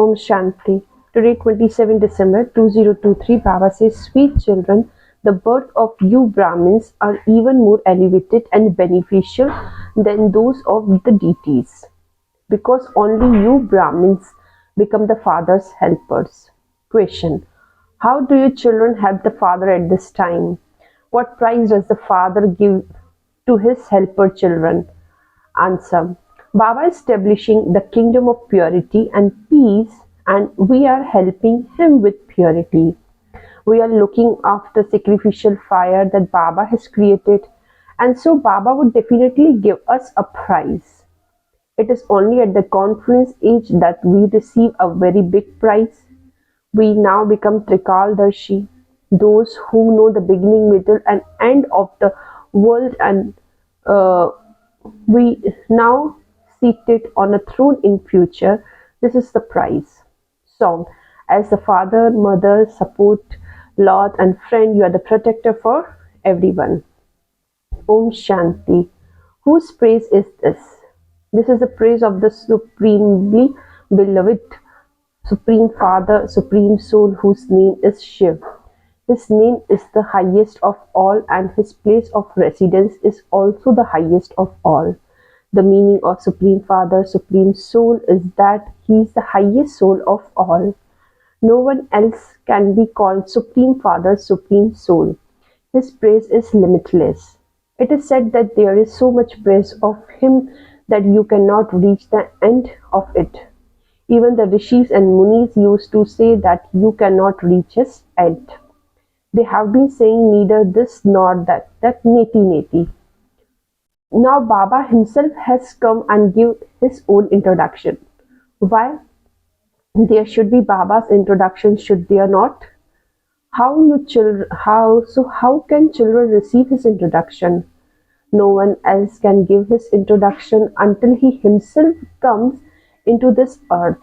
Om Shanti. Today, 27 December 2023, Baba says, Sweet children, the birth of you Brahmins are even more elevated and beneficial than those of the deities, because only you Brahmins become the Father's helpers. Question. How do you children help the Father at this time? What prize does the Father give to his helper children? Answer. Baba is establishing the kingdom of purity and peace, and we are helping him with purity. We are looking after sacrificial fire that Baba has created, and so Baba would definitely give us a prize. It is only at the conference age that we receive a very big prize. We now become Trikaldarshi, those who know the beginning, middle, and end of the world, and we now seated on a throne in future. This is the prize. Song. As the father, mother, support, Lord, and friend, you are the protector for everyone. Om Shanti. Whose praise is this? This is the praise of the supremely beloved Supreme Father, Supreme Soul, whose name is Shiv. His name is the highest of all, and his place of residence is also the highest of all. The meaning of Supreme Father, Supreme Soul is that he is the highest soul of all. No one else can be called Supreme Father, Supreme Soul. His praise is limitless. It is said that there is so much praise of him that you cannot reach the end of it. Even the rishis and munis used to say that you cannot reach his end. They have been saying neither this nor that neti neti. Now Baba himself has come and give his own introduction. Why? There should be Baba's introduction, should there not? How can children receive his introduction? No one else can give his introduction until he himself comes into this earth.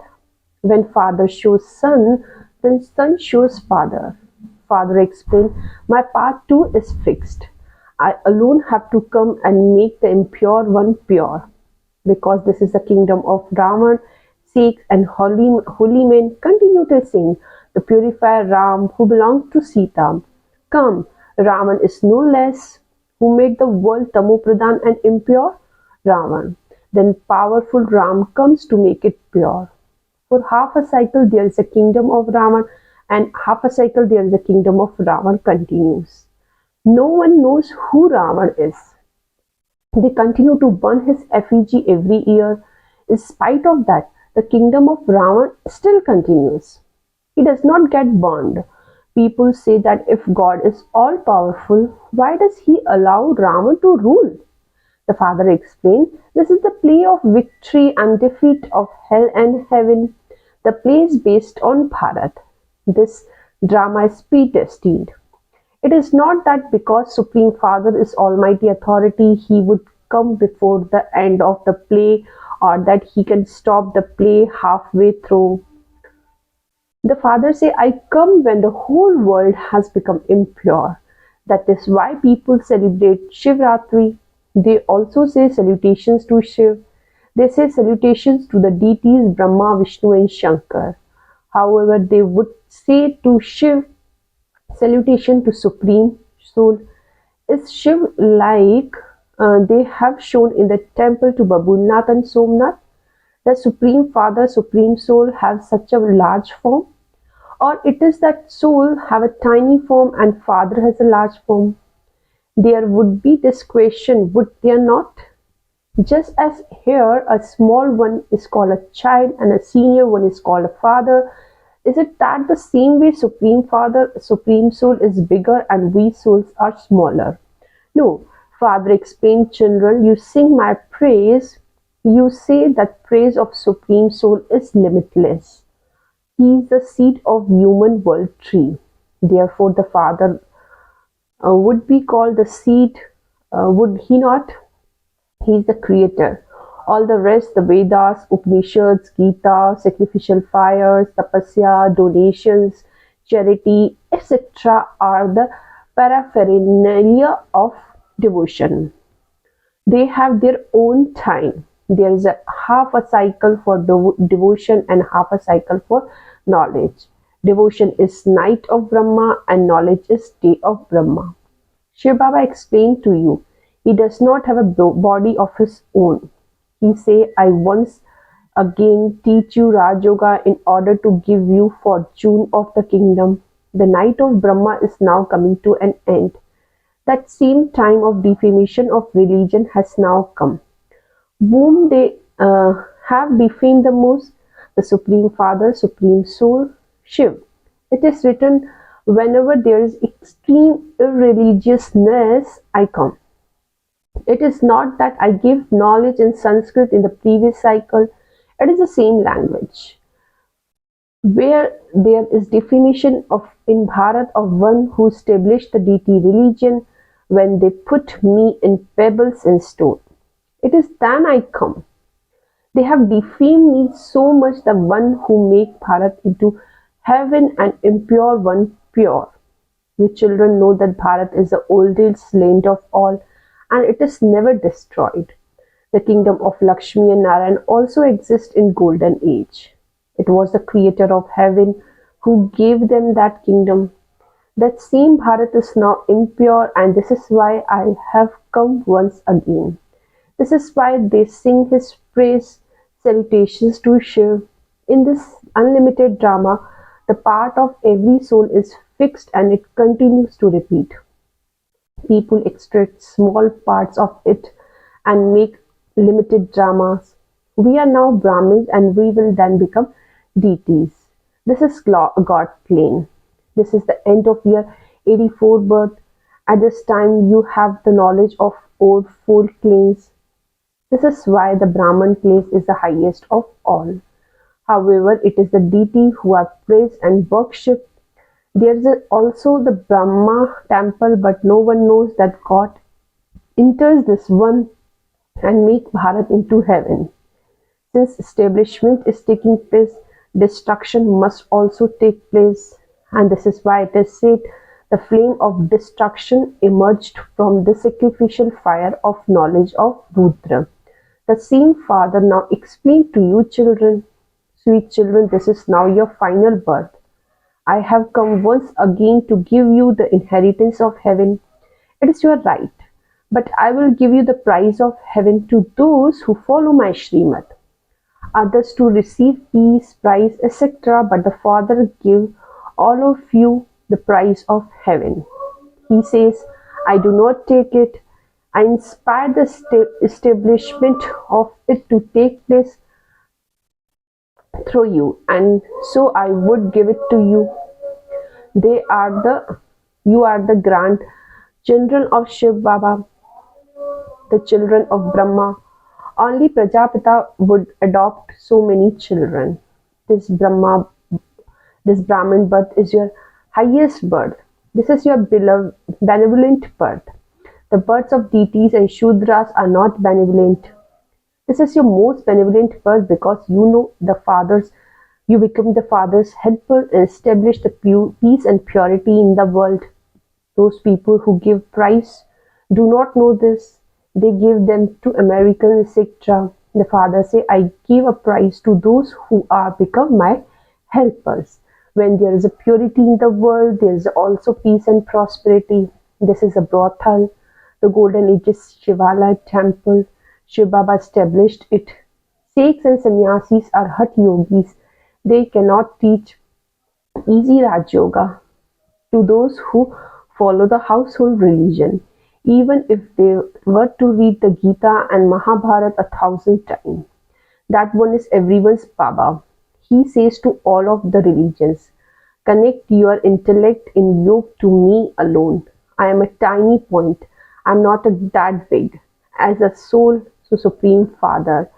When father shows son, then son shows father. Father explained, my path too is fixed. I alone have to come and make the impure one pure. Because this is the kingdom of Ravan, Sikhs and holy men continue to sing the purified Ram who belongs to Sita. Come, Ravan is no less, who made the world Tamopradhan and impure? Ravan. Then powerful Ram comes to make it pure. For half a cycle there is a kingdom of Ravan, and half a cycle there is a kingdom of Ravan continues. No one knows who Ravan is. They continue to burn his effigy every year. In spite of that, the kingdom of Ravan still continues. He does not get burned. People say that if God is all powerful, why does he allow Ravan to rule? The father explained, this is the play of victory and defeat of hell and heaven. The play is based on Bharat. This drama is predestined. It is not that because Supreme Father is Almighty Authority, he would come before the end of the play, or that he can stop the play halfway through. The Father say, I come when the whole world has become impure. That is why people celebrate Shivratri. They also say salutations to Shiv. They say salutations to the deities Brahma, Vishnu and Shankar. However, they would say to Shiv, salutation to Supreme Soul. Is Shiv like they have shown in the temple to Babulnath and Somnath? Does Supreme Father, Supreme Soul have such a large form? Or it is that Soul have a tiny form and Father has a large form? There would be this question, would there not? Just as here a small one is called a child and a senior one is called a father, is it that the same way Supreme Father, Supreme Soul is bigger and we souls are smaller? No. Father explained, children, you sing my praise. You say that praise of Supreme Soul is limitless. He is the seed of human world tree. Therefore, the Father would be called the seed, would he not? He is the creator. All the rest, the Vedas, Upanishads, Gita, sacrificial fires, tapasya, donations, charity, etc. are the paraphernalia of devotion. They have their own time. There is a half a cycle for devotion and half a cycle for knowledge. Devotion is night of Brahma and knowledge is day of Brahma. Shiv Baba explained to you, he does not have a body of his own. He say, I once again teach you Raj Yoga in order to give you fortune of the kingdom. The night of Brahma is now coming to an end. That same time of defamation of religion has now come. Whom they have defamed the most? The Supreme Father, Supreme Soul, Shiv. It is written, whenever there is extreme irreligiousness, I come. It is not that I give knowledge in Sanskrit in the previous cycle. It is the same language. Where there is definition of in Bharat of one who established the deity religion, when they put me in pebbles and stone. It is then I come. They have defamed me so much the one who make Bharat into heaven and impure one pure. You children know that Bharat is the oldest land of all and it is never destroyed. The kingdom of Lakshmi and Narayan also exists in golden age. It was the creator of heaven who gave them that kingdom. That same Bharat is now impure and this is why I have come once again. This is why they sing his praise, salutations to Shiv. In this unlimited drama, the part of every soul is fixed and it continues to repeat. People extract small parts of it and make limited dramas. We are now Brahmins and we will then become deities. This is God plane. This is the end of year 84 birth. At this time you have the knowledge of old four clans. This is why the Brahman place is the highest of all. However, it is the deity who are praised and worshipped. There is also the Brahma temple, but no one knows that God enters this one and make Bharat into heaven. Since establishment is taking place, destruction must also take place. And this is why it is said, the flame of destruction emerged from the sacrificial fire of knowledge of Rudra. The same Father now explained to you children, sweet children, this is now your final birth. I have come once again to give you the inheritance of heaven. It is your right, but I will give you the prize of heaven to those who follow my Srimad. Others to receive peace, prize, etc. But the Father give all of you the prize of heaven. He says, I do not take it. I inspire the establishment of it to take place through you, and so I would give it to you. You are the grand children of Shiv Baba, the children of Brahma. Only Prajapita would adopt so many children. This Brahman birth is your highest birth. This is your benevolent birth. The births of deities and Shudras are not benevolent. This is your most benevolent birth because you become the Father's helper and establish the peace and purity in the world. Those people who give prize do not know this. They give them to Americans, etc. The Father say, I give a prize to those who are become my helpers. When there is a purity in the world, there is also peace and prosperity. This is a brothel. The golden ages Shivala temple. Shiv Baba established it. Sikhs and sannyasis are Hat yogis. They cannot teach easy Raj Yoga to those who follow the household religion, even if they were to read the Gita and Mahabharata 1,000 times. That one is everyone's Baba. He says to all of the religions, connect your intellect in yoke to me alone. I am a tiny point. I am not that big. As a soul, so Supreme Father.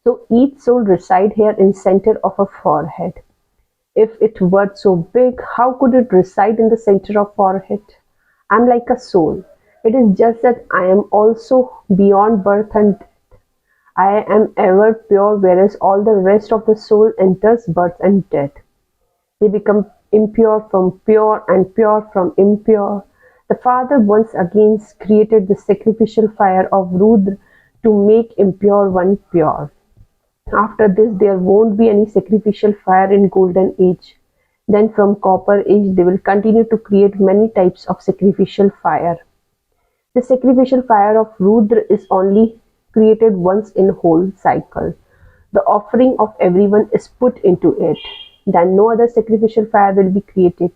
So each soul reside here in center of a forehead. If it were so big, how could it reside in the center of forehead? I am like a soul. It is just that I am also beyond birth and death. I am ever pure, whereas all the rest of the soul enters birth and death. They become impure from pure and pure from impure. The Father once again created the sacrificial fire of Rudra to make impure one pure. After this there won't be any sacrificial fire in golden age. Then from copper age they will continue to create many types of sacrificial fire. The sacrificial fire of Rudra is only created once in whole cycle. The offering of everyone is put into it. Then no other sacrificial fire will be created.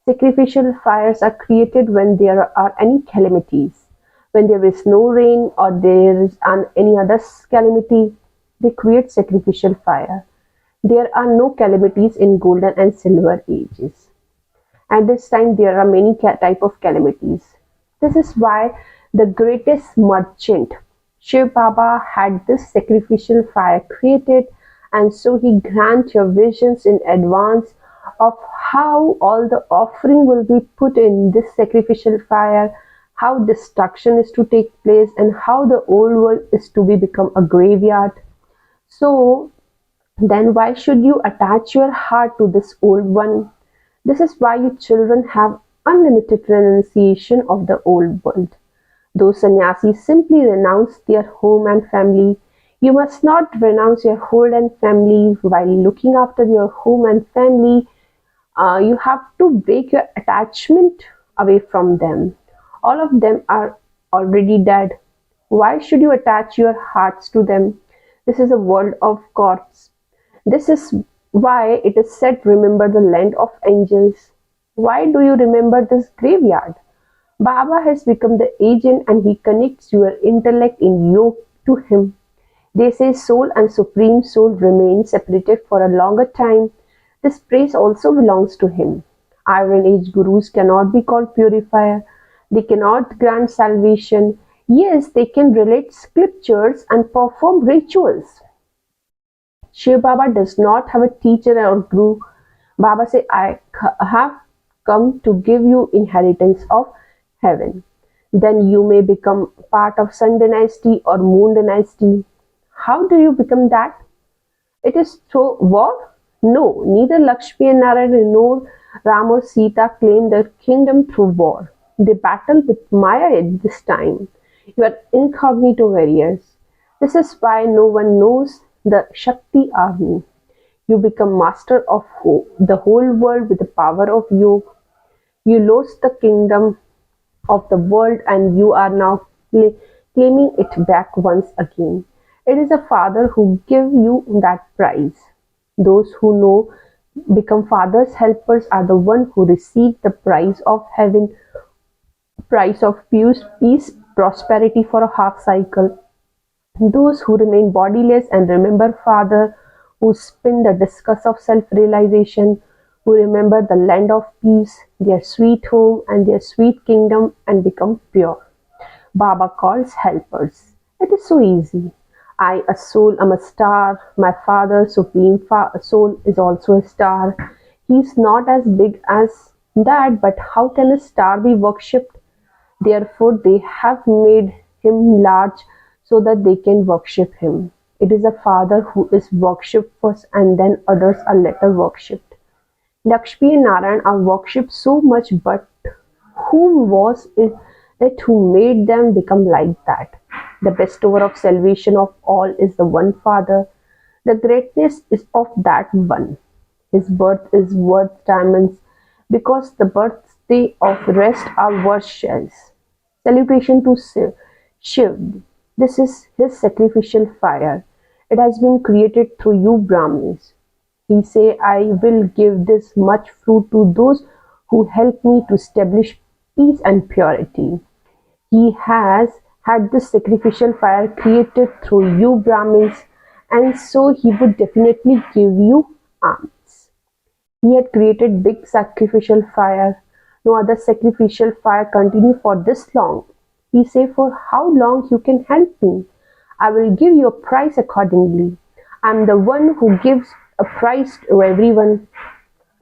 Sacrificial fires are created when there are any calamities. When there is no rain or there is any other calamity, they create sacrificial fire. There are no calamities in golden and silver ages. At this time there are many type of calamities. This is why the greatest merchant, Shiv Baba, had this sacrificial fire created, and so he grant your visions in advance of how all the offering will be put in this sacrificial fire, how destruction is to take place, and how the old world is to be become a graveyard. So then why should you attach your heart to this old one? This is why you children have unlimited renunciation of the old world. Those sannyasis simply renounce their home and family. You must not renounce your home and family while looking after your home and family. You have to break your attachment away from them. All of them are already dead. Why should you attach your hearts to them? This is a world of corpse. This is why it is said, remember the land of angels. Why do you remember this graveyard? Baba has become the agent and he connects your intellect in yoke to him. They say soul and supreme soul remain separated for a longer time. This praise also belongs to him. Iron Age gurus cannot be called purifier. They cannot grant salvation. Yes, they can relate scriptures and perform rituals. Shiv Baba does not have a teacher or guru. Baba says, I have come to give you inheritance of heaven. Then you may become part of Sun dynasty or Moon dynasty. How do you become that? It is through war? No, neither Lakshmi and Narayana nor Ram or Sita claim their kingdom through war. They battle with Maya at this time. You are incognito warriors. This is why no one knows the Shakti army. You become master of the whole world with the power of yoga. You lost the kingdom of the world and you are now claiming it back once again. It is a father who gives you that prize. Those who know become father's helpers are the one who receive the prize of heaven, prize of peace, prosperity for a half cycle. Those who remain bodiless and remember Father, who spin the discus of self-realization, who remember the land of peace, their sweet home and their sweet kingdom and become pure. Baba calls helpers. It is so easy. I, a soul, am a star. My Father, Supreme Soul, is also a star. He is not as big as that, but how can a star be worshipped? Therefore, they have made him large so that they can worship him. It is a Father who is worshipped first and then others are later worshipped. Lakshmi and Narayan are worshipped so much, but whom was it who made them become like that? The bestower of salvation of all is the one Father. The greatness is of that one. His birth is worth diamonds, because the birthday of rest are worth shells. Salutation to Shiv. This is his sacrificial fire. It has been created through you Brahmins. He say, I will give this much fruit to those who help me to establish peace and purity. He has had this sacrificial fire created through you Brahmins, and so he would definitely give you alms. He had created big sacrificial fire. No other sacrificial fire continue for this long. He say, for how long you can help me? I will give you a price accordingly. I am the one who gives a price to everyone.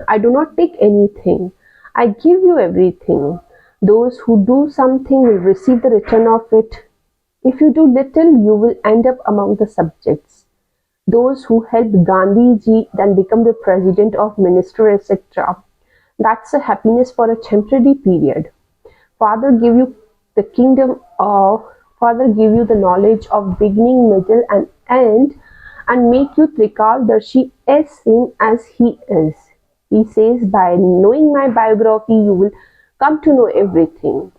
I do not take anything. I give you everything. Those who do something will receive the return of it. If you do little, you will end up among the subjects. Those who help Gandhi ji then become the president of minister, etc. That's a happiness for a temporary period. Father give you the kingdom of Father give you the knowledge of beginning, middle, and end, and make you Trikaldarshi as same as he is. He says, by knowing my biography, you will come to know everything.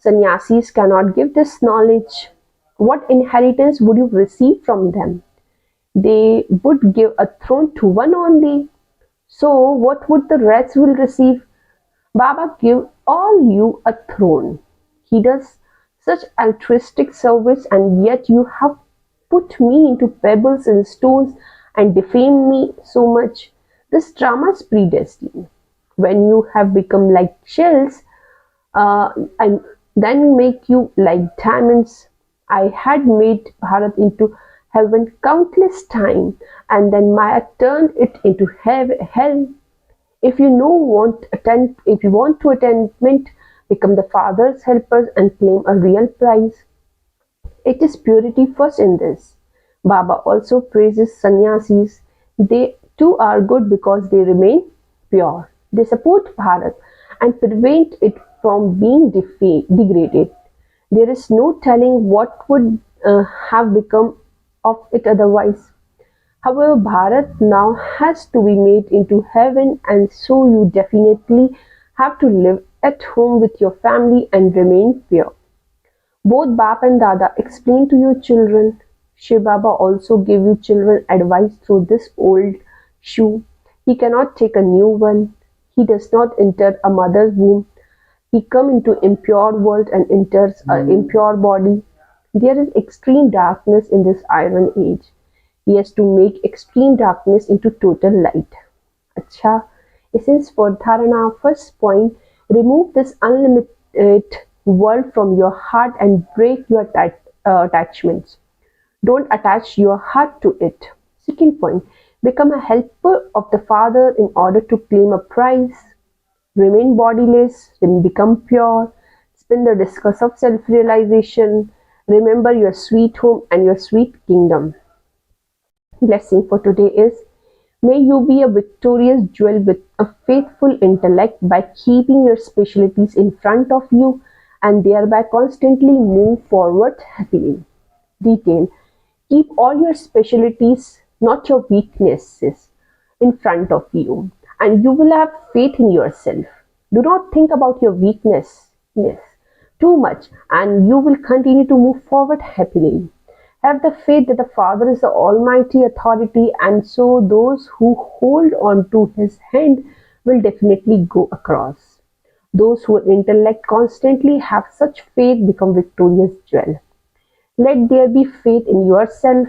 Sannyasis cannot give this knowledge. What inheritance would you receive from them? They would give a throne to one only. So what would the rest will receive? Baba give all you a throne. He does such altruistic service, and yet you have put me into pebbles and stones and defame me so much. This drama is predestined. When you have become like shells, and then make you like diamonds. I had made Bharat into heaven countless times, and then Maya turned it into hell. If you want to attendment, become the Father's helpers and claim a real prize. It is purity first in this. Baba also praises sannyasis. They too are good because they remain pure. They support Bharat and prevent it from being degraded. There is no telling what would have become of it otherwise. However, Bharat now has to be made into heaven, and so you definitely have to live at home with your family and remain pure. Both Bap and Dada explain to your children. Shiv Baba also gave you children advice through this old shoe. He cannot take a new one. He does not enter a mother's womb. He comes into impure world and enters an impure body. There is extreme darkness in this iron age. He has to make extreme darkness into total light. Acha, essence for dharana. First point, remove this unlimited world from your heart and break your attachments. Don't attach your heart to it. Second point, become a helper of the Father in order to claim a prize. Remain bodiless, then become pure. Spin the discus of self-realization. Remember your sweet home and your sweet kingdom. Blessing for today is, may you be a victorious jewel with a faithful intellect by keeping your specialties in front of you and thereby constantly move forward happily. Detail. Keep all your specialties, not your weaknesses, in front of you, and you will have faith in yourself. Do not think about your weakness too much, and you will continue to move forward happily. Have the faith that the Father is the almighty authority, and so those who hold on to his hand will definitely go across. Those who intellect constantly have such faith become victorious jewel. Let there be faith in yourself,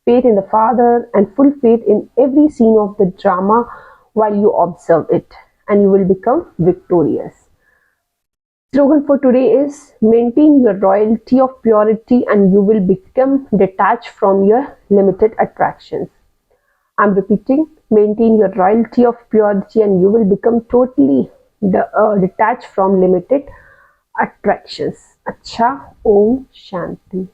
faith in the Father, and full faith in every scene of the drama while you observe it, and you will become victorious. Slogan for today is, maintain your royalty of purity and you will become detached from your limited attractions. I'm repeating, maintain your royalty of purity and you will become totally detached from limited attractions. Acha, Om Shanti.